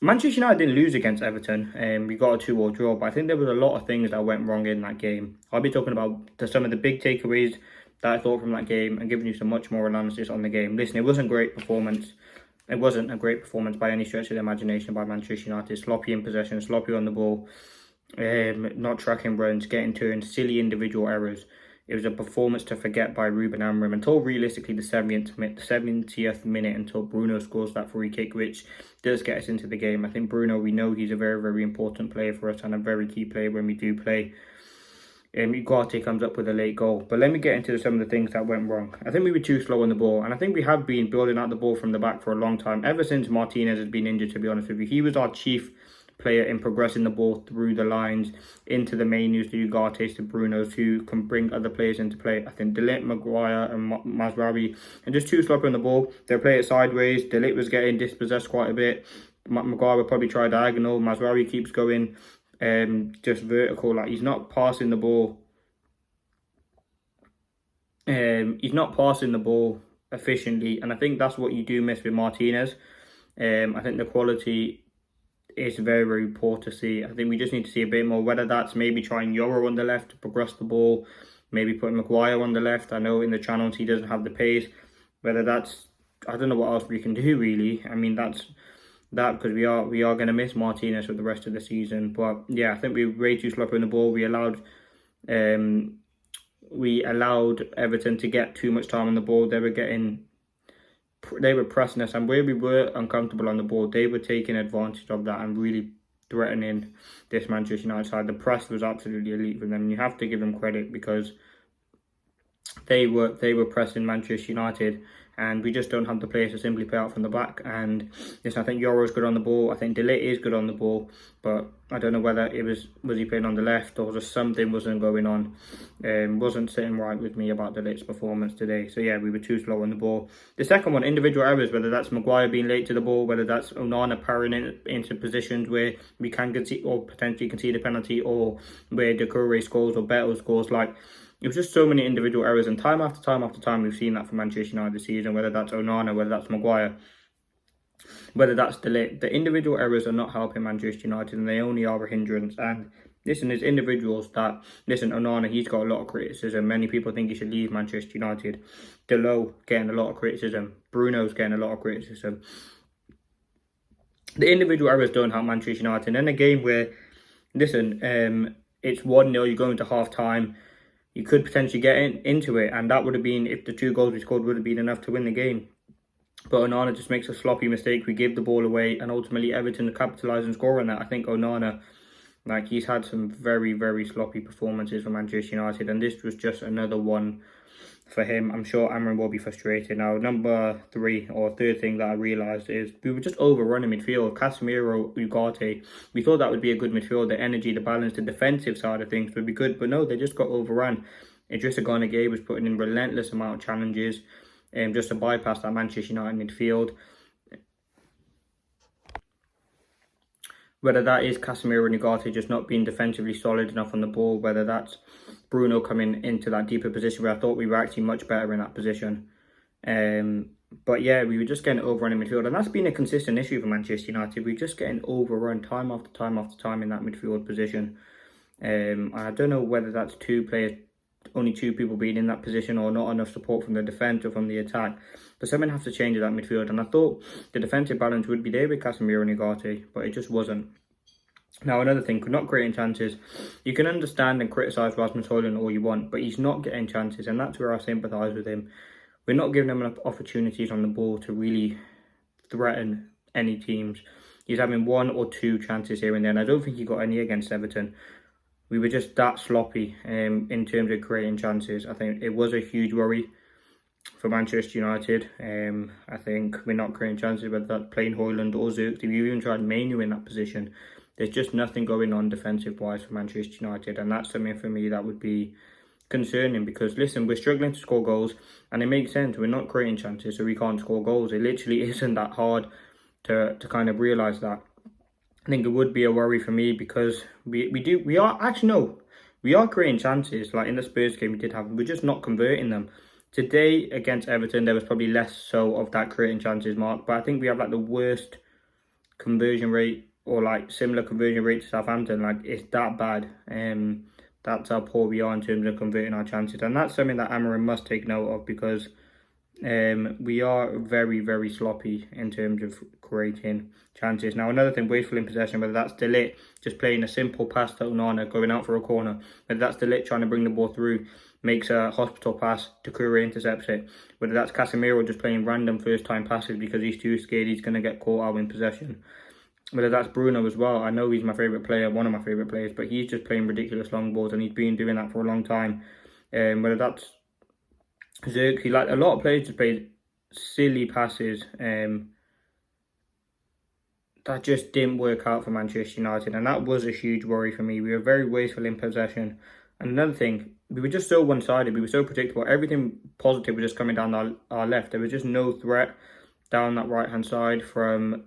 Manchester United didn't lose against Everton, and we got a 2-2 draw, but I think there was a lot of things that went wrong in that game. I'll be talking about some of the big takeaways that I thought from that game and giving you some much more analysis on the game. Listen, it wasn't a great performance. It wasn't a great performance by any stretch of the imagination by Manchester United. Sloppy in possession, sloppy on the ball, not tracking runs, getting turns, silly individual errors. It was a performance to forget by Ruben Amorim until realistically the 70th minute, until Bruno scores that free kick, which does get us into the game. I think Bruno, we know he's a very, very important player for us and a very key player when we do play. Ugarte comes up with a late goal. But let me get into some of the things that went wrong. I think we were too slow on the ball, and I think we have been building out the ball from the back for a long time, ever since Martinez has been injured, to be honest with you. He was our chief player in progressing the ball through the lines into the menus, to Ugarte's, to Bruno's, who can bring other players into play. I think De Ligt, Maguire and Mazraoui are just too sloppy on the ball. They'll play it sideways. De Ligt was getting dispossessed quite a bit. Maguire will probably try diagonal. Mazraoui keeps going just vertical. Like, he's not passing the ball. He's not passing the ball efficiently, and I think that's what you do miss with Martinez. I think the quality is very, very poor to see. I think we just need to see a bit more, whether that's maybe trying Euro on the left to progress the ball, maybe putting Maguire on the left. I know in the channels he doesn't have the pace. Whether that's, I don't know what else we can do really. I mean, that's that, because we are going to miss Martinez for the rest of the season. But yeah, I think we were way too sloppy on the ball. We allowed Everton to get too much time on the ball. They were pressing us, and where we were uncomfortable on the ball, they were taking advantage of that and really threatening this Manchester United side. The press was absolutely elite from them, and you have to give them credit, because they were pressing Manchester United, and we just don't have the players to simply play out from the back. And yes, I think Euro's good on the ball. I think De Ligt is good on the ball, but I don't know whether it was he playing on the left, or just something wasn't going on. Wasn't sitting right with me about De Ligt's performance today. So yeah, we were too slow on the ball. The second one, individual errors, whether that's Maguire being late to the ball, whether that's Onana parrying into positions where we can concede or potentially concede a penalty, or where Doucouré scores or Beto scores. Like, it was just so many individual errors, and time after time after time we've seen that from Manchester United this season, whether that's Onana, whether that's Maguire, whether that's De Ligt. The individual errors are not helping Manchester United, and they only are a hindrance. And listen, there's individuals that, listen, Onana, he's got a lot of criticism. Many people think he should leave Manchester United. Delot getting a lot of criticism. Bruno's getting a lot of criticism. The individual errors don't help Manchester United. And in a game where, listen, it's 1-0, you're going to half-time, you could potentially get into it, and that would have been, if the 2 goals we scored would have been enough to win the game. But Onana just makes a sloppy mistake. We give the ball away, and ultimately Everton capitalise and score on that. I think Onana, like, he's had some very, very sloppy performances for Manchester United, and this was just another one for him. I'm sure Amorim will be frustrated. Now, number 3 or third thing that I realised is we were just overrunning midfield. Casemiro, Ugarte, we thought that would be a good midfield. The energy, the balance, the defensive side of things would be good, but no, they just got overrun. Idrissa Gana Gueye was putting in relentless amount of challenges just to bypass that Manchester United midfield. Whether that is Casemiro and Ugarte just not being defensively solid enough on the ball, whether that's Bruno coming into that deeper position where I thought we were actually much better in that position. But yeah, we were just getting overrun in midfield, and that's been a consistent issue for Manchester United. We're just getting overrun time after time after time in that midfield position. I don't know whether that's only 2 people being in that position, or not enough support from the defence or from the attack. But something has to change in that midfield, and I thought the defensive balance would be there with Casemiro and Ugarte, but it just wasn't. Now, another thing, not creating chances. You can understand and criticise Rasmus Højlund all you want, but he's not getting chances, and that's where I sympathise with him. We're not giving him enough opportunities on the ball to really threaten any teams. He's having 1 or 2 chances here and there, and I don't think he got any against Everton. We were just that sloppy in terms of creating chances. I think it was a huge worry for Manchester United. I think we're not creating chances, whether that's playing Højlund or Zirkzee. We even tried Manu in that position. There's just nothing going on defensive-wise for Manchester United, and that's something for me that would be concerning, because, listen, we're struggling to score goals, and it makes sense. We're not creating chances, so we can't score goals. It literally isn't that hard to kind of realise that. I think it would be a worry for me, because we are creating chances. Like in the Spurs game, we did have them. We're just not converting them. Today against Everton, there was probably less so of that creating chances mark, but I think we have like the worst conversion rate, or like similar conversion rate to Southampton. Like, it's that bad. That's how poor we are in terms of converting our chances, and that's something that Amorim must take note of, because we are very, very sloppy in terms of creating chances. Now, another thing, wasteful in possession, whether that's De Ligt just playing a simple pass to Onana, going out for a corner, whether that's De Ligt trying to bring the ball through, makes a hospital pass, Doucouré intercepts it, whether that's Casemiro just playing random first-time passes because he's too scared he's going to get caught out in possession, whether that's Bruno as well. I know he's my favourite player, one of my favourite players, but he's just playing ridiculous long balls, and he's been doing that for a long time. Whether that's Xerxes, like, a lot of players just played silly passes that just didn't work out for Manchester United, and that was a huge worry for me. We were very wasteful in possession. And another thing, we were just so one-sided, we were so predictable. Everything positive was just coming down our left. There was just no threat down that right-hand side from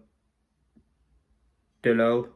Delo.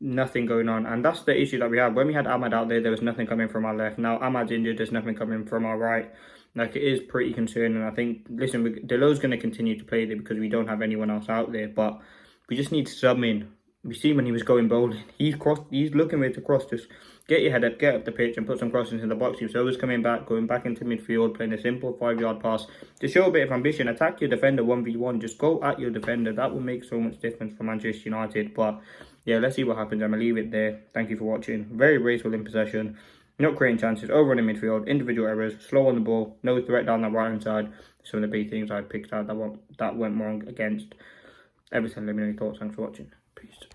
Nothing going on, and that's the issue that we have. When we had Ahmad out there was nothing coming from our left. Now Ahmad's injured, there's nothing coming from our right. Like, it is pretty concerning. I think, listen, Delo's going to continue to play there because we don't have anyone else out there, but we just need to sub in. We see when he was going bowling, he's looking ready to cross. Just get your head up, get up the pitch and put some crosses in the box. He was always coming back, going back into midfield, playing a simple 5-yard pass to show a bit of ambition. Attack your defender 1v1, just go at your defender. That will make so much difference for Manchester United. But yeah, let's see what happens. I'm going to leave it there. Thank you for watching. Very wasteful in possession, not creating chances, overrun in midfield, individual errors, slow on the ball, no threat down the right hand side. Some of the big things I picked out that went wrong against Everton. Let me know your thoughts. Thanks for watching. Peace.